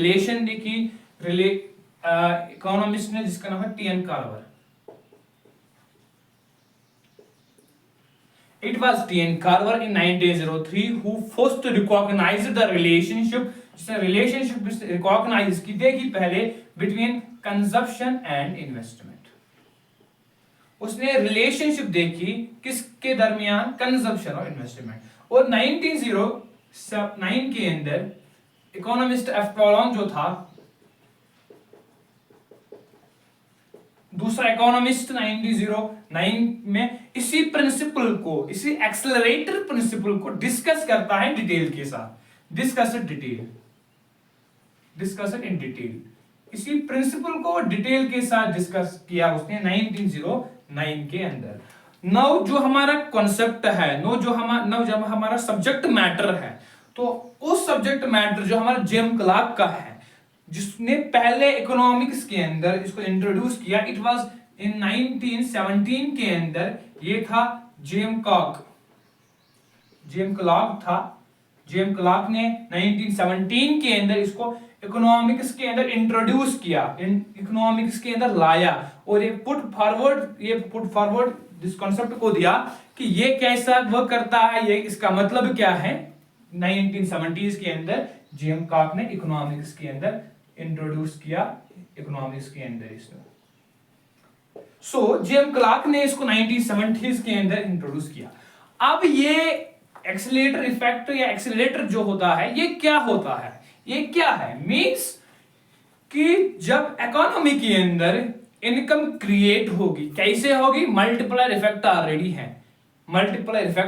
Relation देखी economist ने, जिसका नाम है TN. Carver. It was T.N. Carver in 1903 who first recognized the relationship, जिसने relationship recognize की देखी पहले between consumption and investment। उसने relationship देखी किसके दरमियान, consumption और investment। और 1909 के अंदर इकोनॉमिस्ट एफ्टोलॉन जो था, दूसरा इकोनॉमिस्ट 1909 में इसी प्रिंसिपल को, इसी एक्सेलरेटर प्रिंसिपल को डिस्कस करता है डिटेल के साथ। डिस्कस इन डिटेल, इसी प्रिंसिपल को डिटेल के साथ डिस्कस किया उसने 1909 के अंदर। नाउ जो हमारा कॉन्सेप्ट है, जो हमारा सब्जेक्ट मैटर है, तो उस सब्जेक्ट मैटर जो हमारा जेम क्लार्क का है, जिसने पहले इकोनॉमिक्स के अंदर इसको इंट्रोड्यूस किया, इट वाज इन 1917 के अंदर। ये था जेम क्लार्क था। जेम क्लार्क ने 1917 के अंदर इसको इकोनॉमिक्स के अंदर इंट्रोड्यूस किया, इकोनॉमिक्स के अंदर लाया, और ये पुट फॉरवर्ड इस कॉन्सेप्ट को दिया कि ये कैसा वर्क करता है, ये इसका मतलब क्या है। 1970s के अंदर जेम क्लार्क ने इकोनॉमिक्स के अंदर इंट्रोड्यूस किया, इकोनॉमिक्स के अंदर इसको। जेम क्लार्क ने इसको 1970s के अंदर इंट्रोड्यूस किया। अब ये एक्सीलरेटर इफेक्ट या एक्सीलरेटर जो होता है, ये क्या होता है, ये क्या है, मींस कि जब इकोनॉमी के अंदर इनकम क्रिएट होगी, कैसे होगी, मल्टीप्लायर इफेक्ट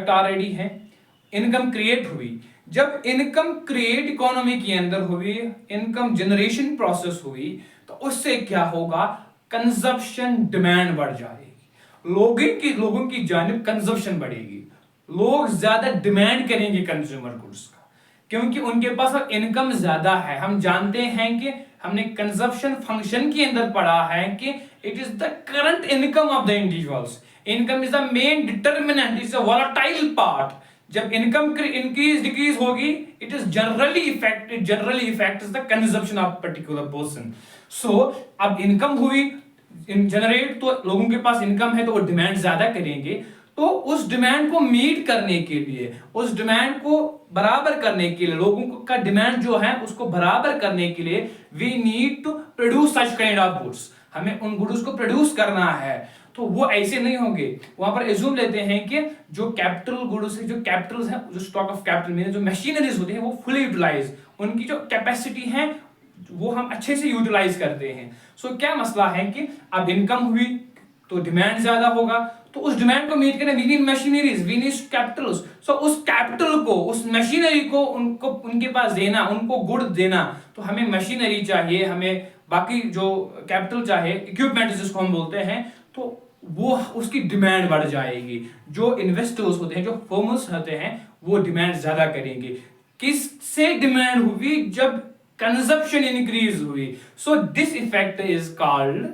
ऑलरेडी है। इनकम क्रिएट हुई, जब इनकम क्रिएट इकोनॉमी के अंदर हुई, इनकम जनरेशन प्रोसेस हुई, तो उससे क्या होगा, कंजप्शन डिमांड बढ़ जाएगी, लोगों की जानिब कंजप्शन बढ़ेगी, लोग ज्यादा डिमांड करेंगे कंज्यूमर गुड्स का, क्योंकि उनके पास अब इनकम ज्यादा है। हम जानते हैं कि हमने कंजप्शन फंक्शन के अंदर पढ़ा है कि it is the current income of the individuals. Income is the main determinant, is a volatile part. जब इनकम इंक्रीज डिक्रीज होगी, it is generally effects the consumption of particular person. So अब income हुई generate, तो लोगों के पास income है तो वो डिमांड ज्यादा करेंगे। तो उस डिमांड को मीट करने के लिए, उस डिमांड को बराबर करने के लिए, लोगों का डिमांड जो है उसको बराबर करने के लिए, we need to produce such kind of goods. हमें उन गुड्स को प्रोड्यूस करना है, तो वो ऐसे नहीं होंगे। वहां पर एज्यूम लेते हैं कि जो कैपिटल गुड्स है, जो कैपिटल्स है, जो स्टॉक ऑफ कैपिटल में जो मशीनरीज होती है, वो फुली यूटिलाइज, उनकी जो कैपेसिटी है वो हम अच्छे से यूटिलाइज करते हैं। सो क्या मसला है कि अब इनकम हुई तो डिमांड ज्यादा होगा, तो उस डिमांड को मीट करने we need machineries, we need capitals. So उस कैपिटल को, उस मशीनरी को उनको उनके पास देना, उनको गुड देना, तो हमें मशीनरी चाहिए, हमें बाकी जो कैपिटल चाहिए, इक्विपमेंट जिसको हम बोलते हैं, तो वो उसकी डिमांड बढ़ जाएगी। जो इन्वेस्टर्स होते हैं, जो फर्म्स होते हैं, वो डिमांड ज्यादा करेंगे। किससे डिमांड हुई, जब कंजप्शन इंक्रीज हुई। So this effect is called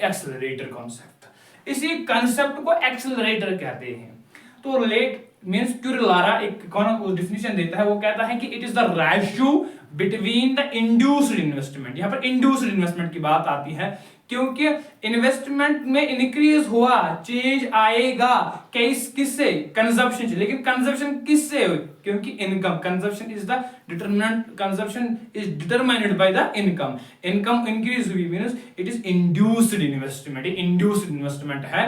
accelerator concept. इसी कंसेप्ट को एक्सेलरेटर कहते हैं। तो लेट मींस क्यूरलारा एक डिफिनेशन देता है, वो कहता है कि it is the ratio between the induced investment. यहां पर इंड्यूस्ड इन्वेस्टमेंट की बात आती है, क्योंकि इन्वेस्टमेंट में इंक्रीज हुआ, चेंज आएगा किससे, कंजप्शन से। लेकिन कंजप्शन किससे, क्योंकि income, consumption is the determinant, consumption is determined by the income. Income increase हुई means it is induced investment, induced investment है।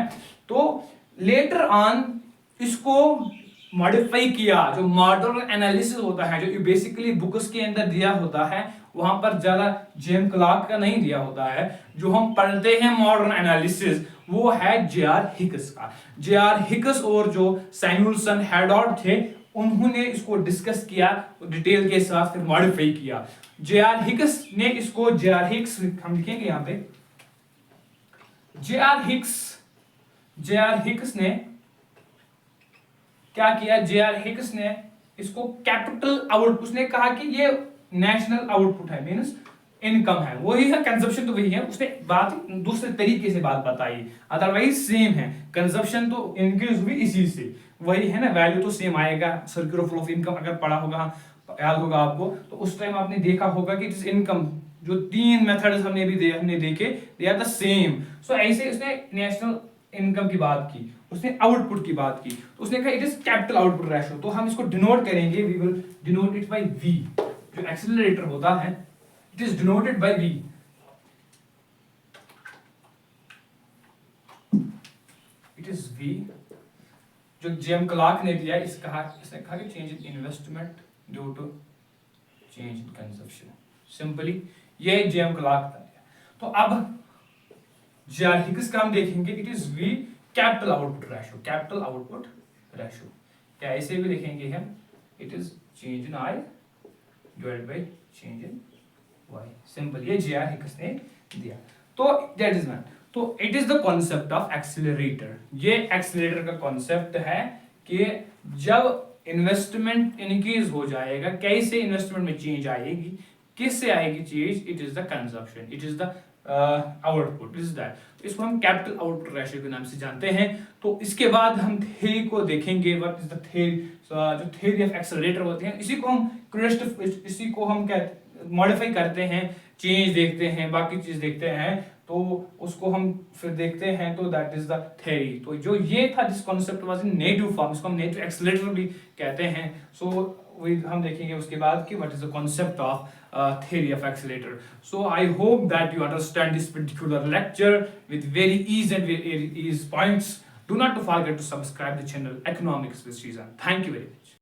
तो लेटर ऑन इसको मॉडिफाई किया, जो मॉडल एनालिसिस होता है, जो बेसिकली बुक्स के अंदर दिया होता है, वहां पर ज्यादा जेम क्लार्क का नहीं दिया होता है। जो हम पढ़ते हैं मॉडर्न एनालिसिस, वो है जे.आर. हिक्स का। जे.आर. हिक्स और जो सैमुअलसन हैडॉड थे, उन्होंने इसको डिस्कस किया डिटेल के साथ, फिर मॉडिफाई किया। जे.आर. हिक्स ने इसको, जे.आर. हिक्स हम लिखेंगे यहां पे, जे.आर. हिक्स ने क्या किया, जे.आर. हिक्स ने इसको कैपिटल आउटपुट, उसने कहा कि ये नेशनल आउटपुट है, मींस इनकम है, वही है, कंजप्शन तो वही है। उसने बात दूसरे तरीके से बात बताई, अदरवाइज सेम है। कंजप्शन तो इंक्रीज हुई इसी से, वही है ना, वैल्यू तो सेम आएगा। सर्कुलर फ्लो ऑफ इनकम अगर पढ़ा होगा याद होगा आपको, तो उस टाइम आपने देखा होगा कि इस इनकम जो 3 मेथड्स हमने देखे, दे आर द सेम। सो ऐसे उसने नेशनल इनकम की बात की, उसने आउटपुट की बात की, तो उसने कहा it is capital output ratio. तो हम इसको डिनोट करेंगे, we will denote it by v. जो एक्सेलरेटर होता है, it is denoted by v. It is v. जो जेम क्लार्क ने दिया, इसने कहा कि change in investment due to change in consumption. Simply ये जेम क्लार्क था। तो अब जेआर हिग्स का हम देखेंगे, it is v capital output ratio. Capital output ratio क्या ऐसे भी लिखेंगे हम, it is change in I divided by change in Y. Simple, ये जेआर हिग्स ने दिया। तो दैट इज वन। तो it is the concept of accelerator. ये एक्सीलरेटर का कॉन्सेप्ट है कि जब इन्वेस्टमेंट इंक्रीज हो जाएगा, कैसे इन्वेस्टमेंट में चेंज आएगी, किससे आएगी चीज, it is the consumption, it is the output, is that. इसको हम कैपिटल आउटपुट रेशियो के नाम से जानते हैं। तो इसके बाद हम थ्योरी को देखेंगे, व्हाट इज द थ्योरी। जो थ्योरी ऑफ एक्सीलरेटर होते हैं, इसी को हम क्या मॉडिफाई करते हैं, चेंज देखते हैं, बाकी चीज देखते हैं, तो उसको हम फिर देखते हैं। तो दैट इज द थ्योरी। तो जो ये था, this concept was in native form, इसको हम नेटिव एक्सीलरेटर भी कहते हैं। सो हम देखेंगे उसके बाद कि what is the concept of theory of accelerator. So I hope that you understand this particular lecture with very easy and very easy points. Do not forget to subscribe the channel Economics with Srizan. Thank you very much.